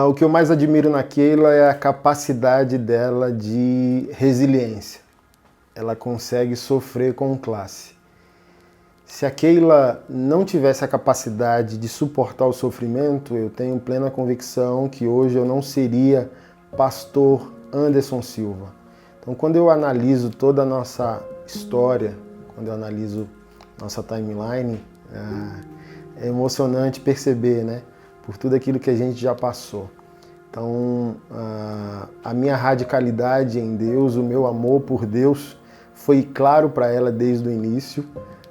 O que eu mais admiro na Keila é a capacidade dela de resiliência. Ela consegue sofrer com classe. Se a Keila não tivesse a capacidade de suportar o sofrimento, eu tenho plena convicção que hoje eu não seria pastor Anderson Silva. Então, quando eu analiso toda a nossa história, quando eu analiso nossa timeline, é emocionante perceber, né? Por tudo aquilo que a gente já passou. Então, a minha radicalidade em Deus, o meu amor por Deus, foi claro para ela desde o início.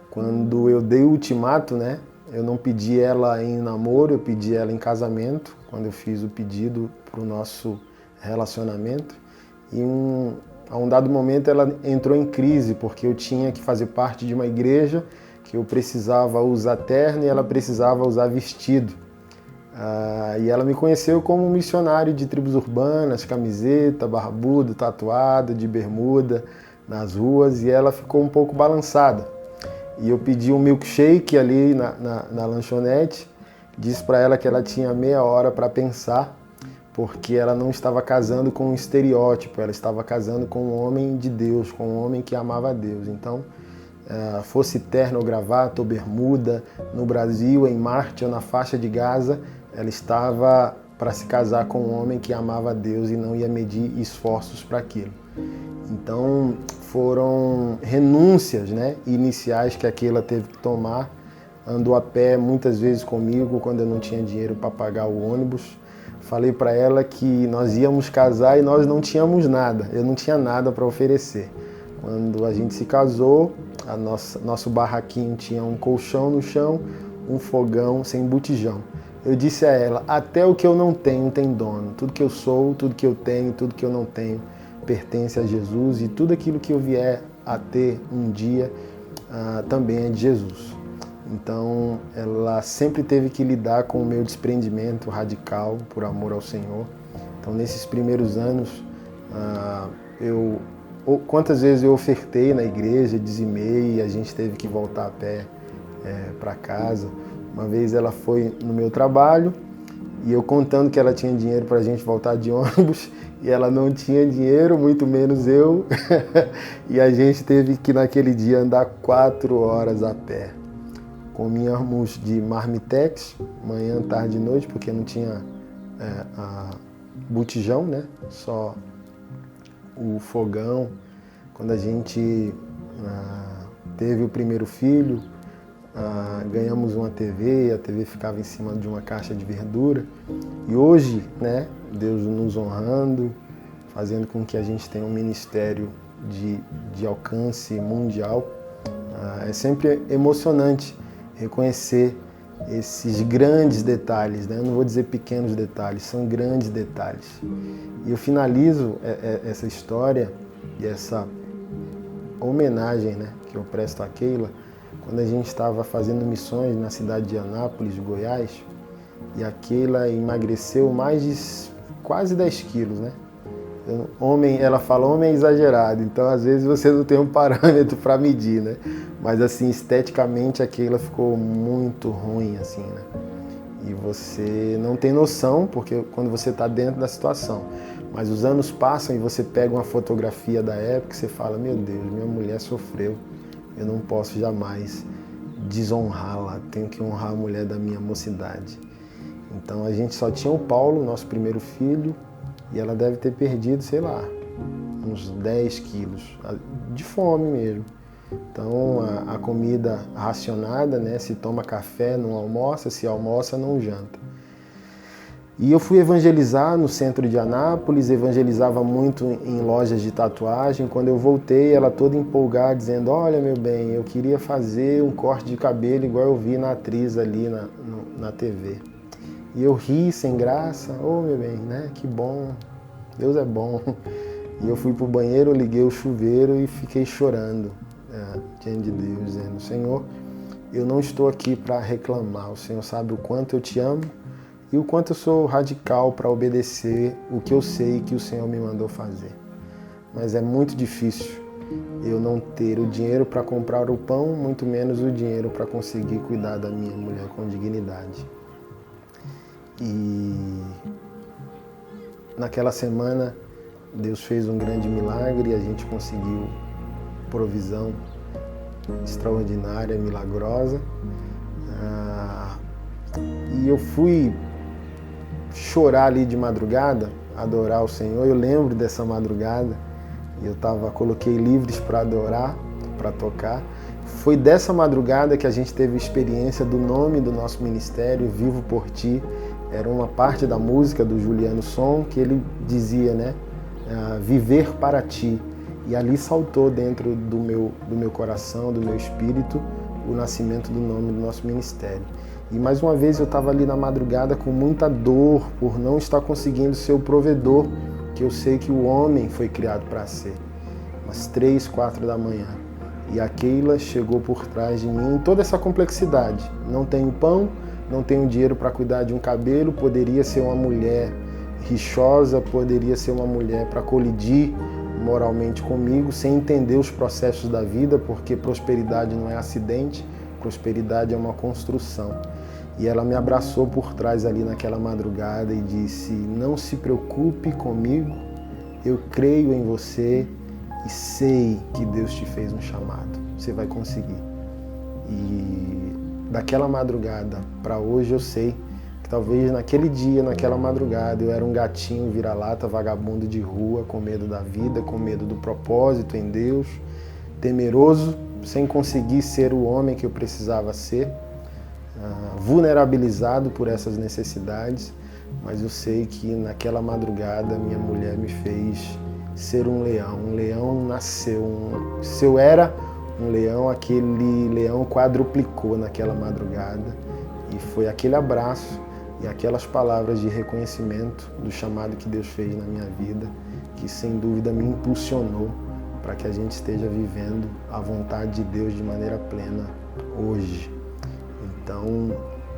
Quando eu dei o ultimato, né? Eu não pedi ela em namoro, eu pedi ela em casamento, quando eu fiz o pedido para o nosso relacionamento. E a um dado momento ela entrou em crise, porque eu tinha que fazer parte de uma igreja que eu precisava usar terno e ela precisava usar vestido. E ela me conheceu como um missionário de tribos urbanas, camiseta, barbudo, tatuado, de bermuda, nas ruas, e ela ficou um pouco balançada. E eu pedi um milkshake ali na lanchonete, disse para ela que ela tinha meia hora para pensar, porque ela não estava casando com um estereótipo, ela estava casando com um homem de Deus, com um homem que amava a Deus. Então, fosse terno ou gravata ou bermuda, no Brasil, em Marte ou na faixa de Gaza, ela estava para se casar com um homem que amava a Deus e não ia medir esforços para aquilo. Então foram renúncias, né, iniciais que a Keila teve que tomar. Andou a pé muitas vezes comigo quando eu não tinha dinheiro para pagar o ônibus. Falei para ela que nós íamos casar e nós não tínhamos nada, eu não tinha nada para oferecer. Quando a gente se casou, nosso barraquinho tinha um colchão no chão, um fogão sem botijão. Eu disse a ela, até o que eu não tenho tem dono. Tudo que eu sou, tudo que eu tenho, tudo que eu não tenho pertence a Jesus, e tudo aquilo que eu vier a ter um dia também é de Jesus. Então ela sempre teve que lidar com o meu desprendimento radical por amor ao Senhor. Então nesses primeiros anos, quantas vezes eu ofertei na igreja, dizimei e a gente teve que voltar a pé para casa. Uma vez ela foi no meu trabalho e eu contando que ela tinha dinheiro para a gente voltar de ônibus e ela não tinha dinheiro, muito menos eu. E a gente teve que naquele dia andar 4 horas a pé. Comíamos de marmitex, manhã, tarde e noite, porque não tinha botijão, né? Só o fogão. Quando a gente teve o primeiro filho, ganhamos uma TV, a TV ficava em cima de uma caixa de verdura. E hoje, né, Deus nos honrando, fazendo com que a gente tenha um ministério de alcance mundial. É sempre emocionante reconhecer esses grandes detalhes, né? Eu não vou dizer pequenos detalhes, são grandes detalhes. E eu finalizo essa história e essa homenagem, né, que eu presto a Keila, quando a gente estava fazendo missões na cidade de Anápolis, Goiás, e a Keila emagreceu mais de quase 10 quilos, né? Ela fala homem é exagerado, então às vezes você não tem um parâmetro para medir, né? Mas assim, esteticamente a Keila ficou muito ruim, assim, né? E você não tem noção, porque quando você está dentro da situação. Mas os anos passam e você pega uma fotografia da época e você fala, meu Deus, minha mulher sofreu, eu não posso jamais desonrá-la, tenho que honrar a mulher da minha mocidade. Então a gente só tinha o Paulo, nosso primeiro filho, e ela deve ter perdido, sei lá, uns 10 quilos, de fome mesmo. Então a comida racionada, né? Se toma café, não almoça, se almoça, não janta. E eu fui evangelizar no centro de Anápolis, evangelizava muito em lojas de tatuagem. Quando eu voltei, ela toda empolgada, dizendo, olha meu bem, eu queria fazer um corte de cabelo igual eu vi na atriz ali na TV. E eu ri sem graça, meu bem, né? Que bom, Deus é bom. E eu fui pro banheiro, liguei o chuveiro e fiquei chorando diante de Deus, dizendo, Senhor, eu não estou aqui para reclamar, o Senhor sabe o quanto eu te amo e o quanto eu sou radical para obedecer o que eu sei que o Senhor me mandou fazer. Mas é muito difícil eu não ter o dinheiro para comprar o pão, muito menos o dinheiro para conseguir cuidar da minha mulher com dignidade. E naquela semana Deus fez um grande milagre e a gente conseguiu provisão extraordinária, milagrosa. E eu fui chorar ali de madrugada, adorar o Senhor. Eu lembro dessa madrugada, coloquei livres para adorar, para tocar. Foi dessa madrugada que a gente teve experiência do nome do nosso ministério, Vivo por Ti. Era uma parte da música do Juliano Som que ele dizia, né? Viver para Ti. E ali saltou dentro do meu coração, do meu espírito, o nascimento do nome do nosso ministério. E mais uma vez eu estava ali na madrugada com muita dor por não estar conseguindo ser o provedor que eu sei que o homem foi criado para ser. Umas 3, 4 da manhã. E a Keila chegou por trás de mim em toda essa complexidade. Não tenho pão, não tenho dinheiro para cuidar de um cabelo, poderia ser uma mulher rixosa, poderia ser uma mulher para colidir moralmente comigo, sem entender os processos da vida, porque prosperidade não é acidente, prosperidade é uma construção. E ela me abraçou por trás ali naquela madrugada e disse: não se preocupe comigo, eu creio em você e sei que Deus te fez um chamado, você vai conseguir. E daquela madrugada para hoje eu sei que talvez naquele dia, naquela madrugada, eu era um gatinho vira-lata, vagabundo de rua, com medo da vida, com medo do propósito em Deus, temeroso, sem conseguir ser o homem que eu precisava ser, vulnerabilizado por essas necessidades, mas eu sei que naquela madrugada minha mulher me fez ser um leão nasceu, se eu era um leão, aquele leão quadruplicou naquela madrugada, e foi aquele abraço e aquelas palavras de reconhecimento do chamado que Deus fez na minha vida, que sem dúvida me impulsionou para que a gente esteja vivendo a vontade de Deus de maneira plena hoje. Então,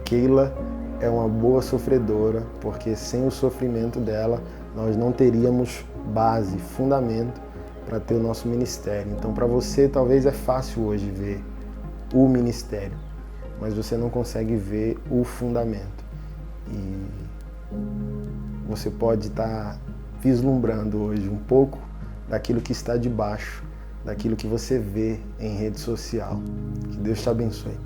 Keila é uma boa sofredora, porque sem o sofrimento dela, nós não teríamos base, fundamento para ter o nosso ministério. Então, para você, talvez é fácil hoje ver o ministério, mas você não consegue ver o fundamento. E você pode estar vislumbrando hoje um pouco daquilo que está debaixo, daquilo que você vê em rede social. Que Deus te abençoe.